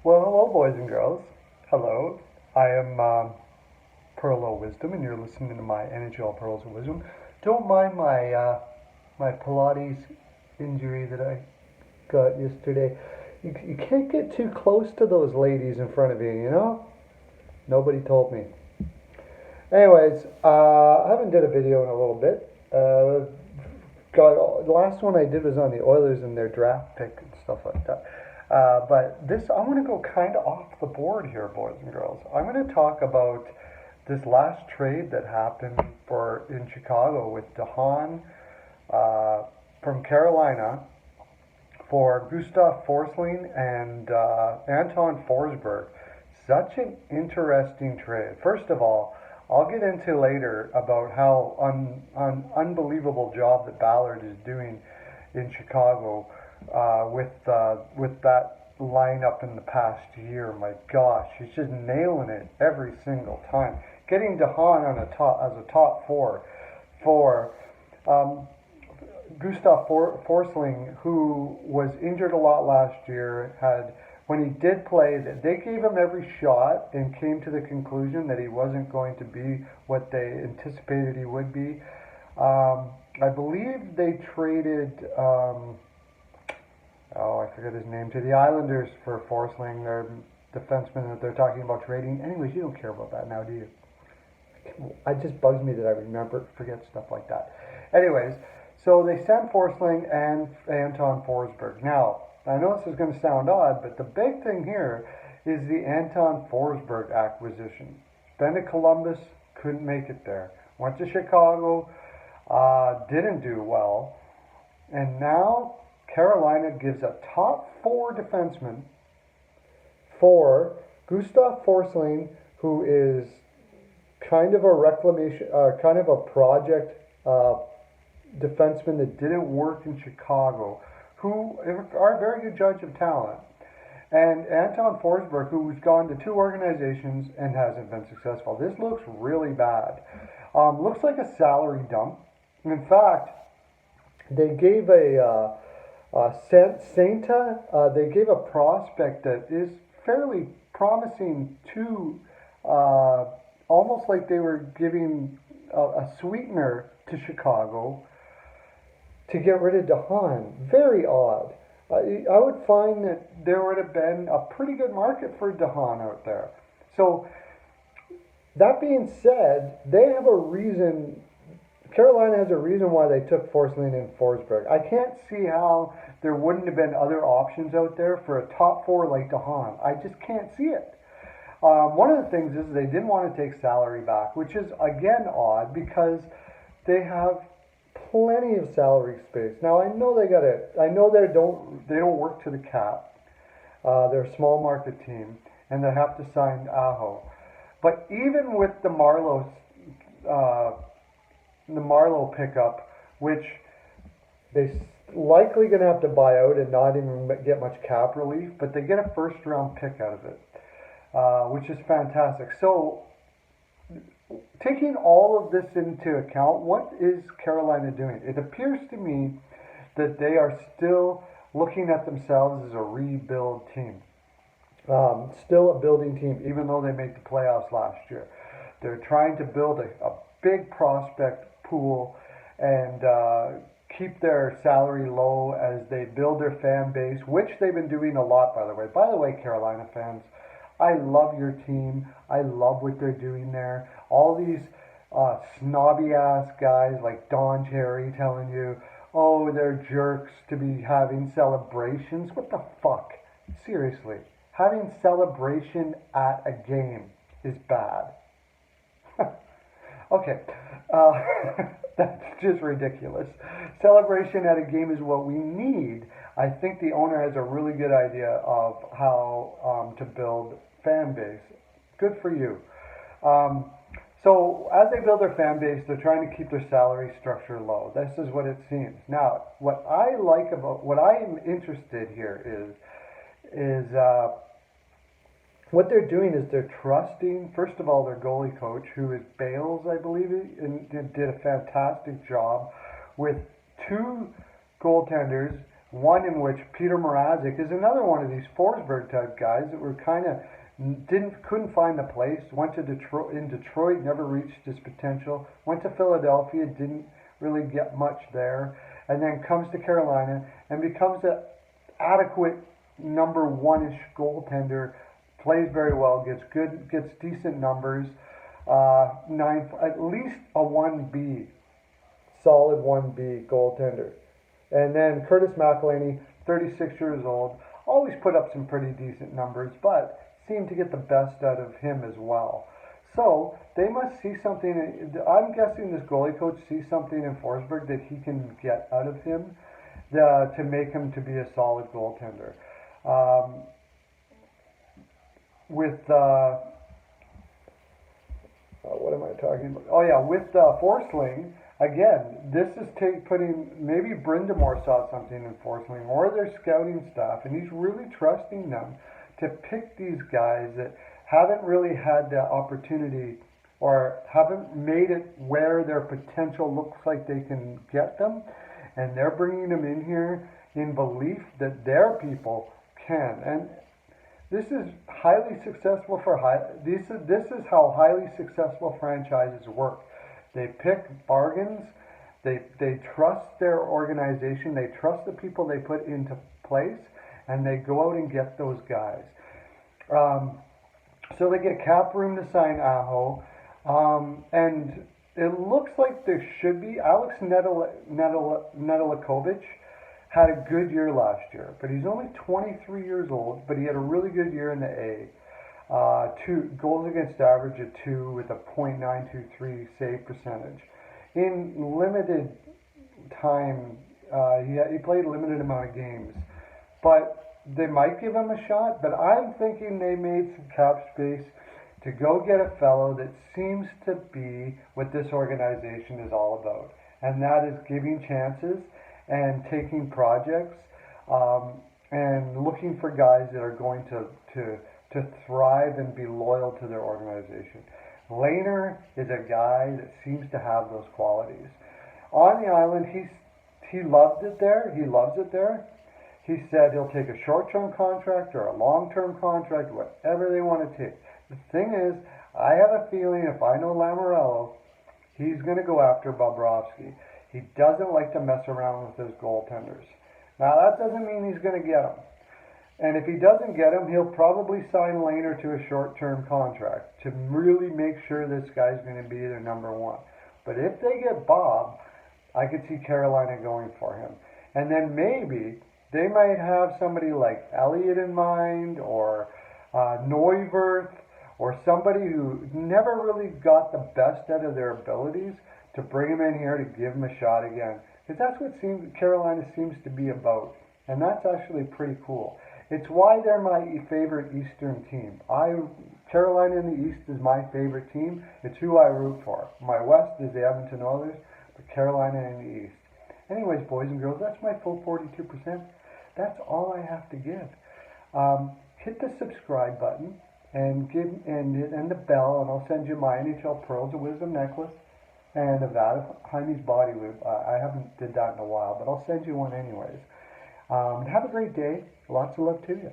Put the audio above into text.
Well, hello, boys and girls. Hello. I am Pearl of Wisdom, and you're listening to my NHL Pearls of Wisdom. Don't mind my Pilates injury that I got yesterday. You can't get too close to those ladies in front of you, you know? Nobody told me. Anyways, I haven't did a video in a little bit. The last one I did was on the Oilers and their draft pick and stuff like that. But this, I'm going to go kind of off the board here, boys and girls. I'm going to talk about this last trade that happened in Chicago with Haan from Carolina for Gustav Forsling and Anton Forsberg. Such an interesting trade. First of all, I'll get into later about how unbelievable job that Ballard is doing in Chicago with that lineup in the past year. My gosh, he's just nailing it every single time. Getting Haan on as a top four for Gustav Forsling, who was injured a lot last year, when he did play, they gave him every shot and came to the conclusion that he wasn't going to be what they anticipated he would be. I believe they traded, I forget his name, to the Islanders for Forsling, their defenseman that they're talking about trading. Anyways, you don't care about that now, do you? It just bugs me that I forget stuff like that. Anyways, so they sent Forsling and Anton Forsberg. Now, I know this is going to sound odd, but the big thing here is the Anton Forsberg acquisition. Been to Columbus, couldn't make it there. Went to Chicago, didn't do well. And now Carolina gives a top four defenseman for Gustav Forsling, who is kind of a reclamation, kind of a project defenseman that didn't work in Chicago, who are a very good judge of talent. And Anton Forsberg, who's gone to two organizations and hasn't been successful. This looks really bad. Looks like a salary dump. In fact, they gave they gave a prospect that is fairly promising to, almost like they were giving a sweetener to Chicago to get rid of Haan. Very odd. I would find that there would have been a pretty good market for Haan out there. So, that being said, they have a reason. Carolina has a reason why they took Forsling and Forsberg. I can't see how there wouldn't have been other options out there for a top four like Haan. I just can't see it. One of the things is they didn't want to take salary back, which is again odd because they have plenty of salary space. Now I know they don't work to the cap. They're a small market team, and they have to sign Aho. But even with the Marleau pickup, which they likely going to have to buy out and not even get much cap relief, but they get a first round pick out of it, which is fantastic. So, taking all of this into account, what is Carolina doing? It appears to me that they are still looking at themselves as a rebuild team. Still a building team, even though they made the playoffs last year. They're trying to build a big prospect pool and keep their salary low as they build their fan base, which they've been doing a lot, by the way. By the way, Carolina fans, I love your team. I love what they're doing there. All these snobby ass guys like Don Cherry telling you, oh, they're jerks to be having celebrations. What the fuck? Seriously. Having celebration at a game is bad. Okay. That's just ridiculous. Celebration at a game is what we need. I think the owner has a really good idea of how to build fan base. Good for you. So as they build their fan base, they're trying to keep their salary structure low. This is what it seems. Now, what I am interested here is what they're doing is they're trusting, first of all, their goalie coach, who is Bales, I believe, and did a fantastic job with two goaltenders One in which Peter Mrazek is another one of these Forsberg type guys that were kind of couldn't find the place. Went to Detroit. In Detroit, never reached his potential. Went to Philadelphia, didn't really get much there, and then comes to Carolina and becomes an adequate number one-ish goaltender. Plays very well, gets decent numbers. At least a 1B, solid 1B goaltender. And then Curtis McElhinney, 36 years old, always put up some pretty decent numbers, but seemed to get the best out of him as well. So they must see something. I'm guessing this goalie coach sees something in Forsberg that he can get out of him to make him to be a solid goaltender. What am I talking about? Oh yeah, with Forsling. Again, this is putting, maybe Brindamore saw something in Forsling or their scouting staff, and he's really trusting them to pick these guys that haven't really had the opportunity or haven't made it where their potential looks like they can get them, and they're bringing them in here in belief that their people can. And this is highly successful this is how highly successful franchises work. They pick bargains. They trust their organization. They trust the people they put into place, and they go out and get those guys. So they get cap room to sign Aho, and it looks like there should be. Alex Nedeljkovic had a good year last year, but he's only 23 years old, but he had a really good year in the A. 2 goals against average of 2 with a .923 save percentage. In limited time, he played a limited amount of games, but they might give him a shot. But I'm thinking they made some cap space to go get a fellow that seems to be what this organization is all about, and that is giving chances and taking projects and looking for guys that are going to thrive and be loyal to their organization. Lehner is a guy that seems to have those qualities. On the island, he loved it there. He loves it there. He said he'll take a short-term contract or a long-term contract, whatever they want to take. The thing is, I have a feeling if I know Lamoriello, he's going to go after Bobrovsky. He doesn't like to mess around with his goaltenders. Now, that doesn't mean he's going to get them. And if he doesn't get him, he'll probably sign Lehner to a short-term contract to really make sure this guy's going to be their number one. But if they get Bob, I could see Carolina going for him. And then maybe they might have somebody like Elliott in mind or Neuwirth or somebody who never really got the best out of their abilities to bring him in here to give him a shot again. Because that's what Carolina seems to be about. And that's actually pretty cool. It's why they're my favorite Eastern team. Carolina in the East is my favorite team. It's who I root for. My West is the Edmonton Oilers, but Carolina in the East. Anyways, boys and girls, that's my full 42%. That's all I have to give. Hit the subscribe button and the bell, and I'll send you my NHL Pearls of Wisdom necklace and a vat of Jaime's body lube. I haven't did that in a while, but I'll send you one anyways. Have a great day. Lots of love to you.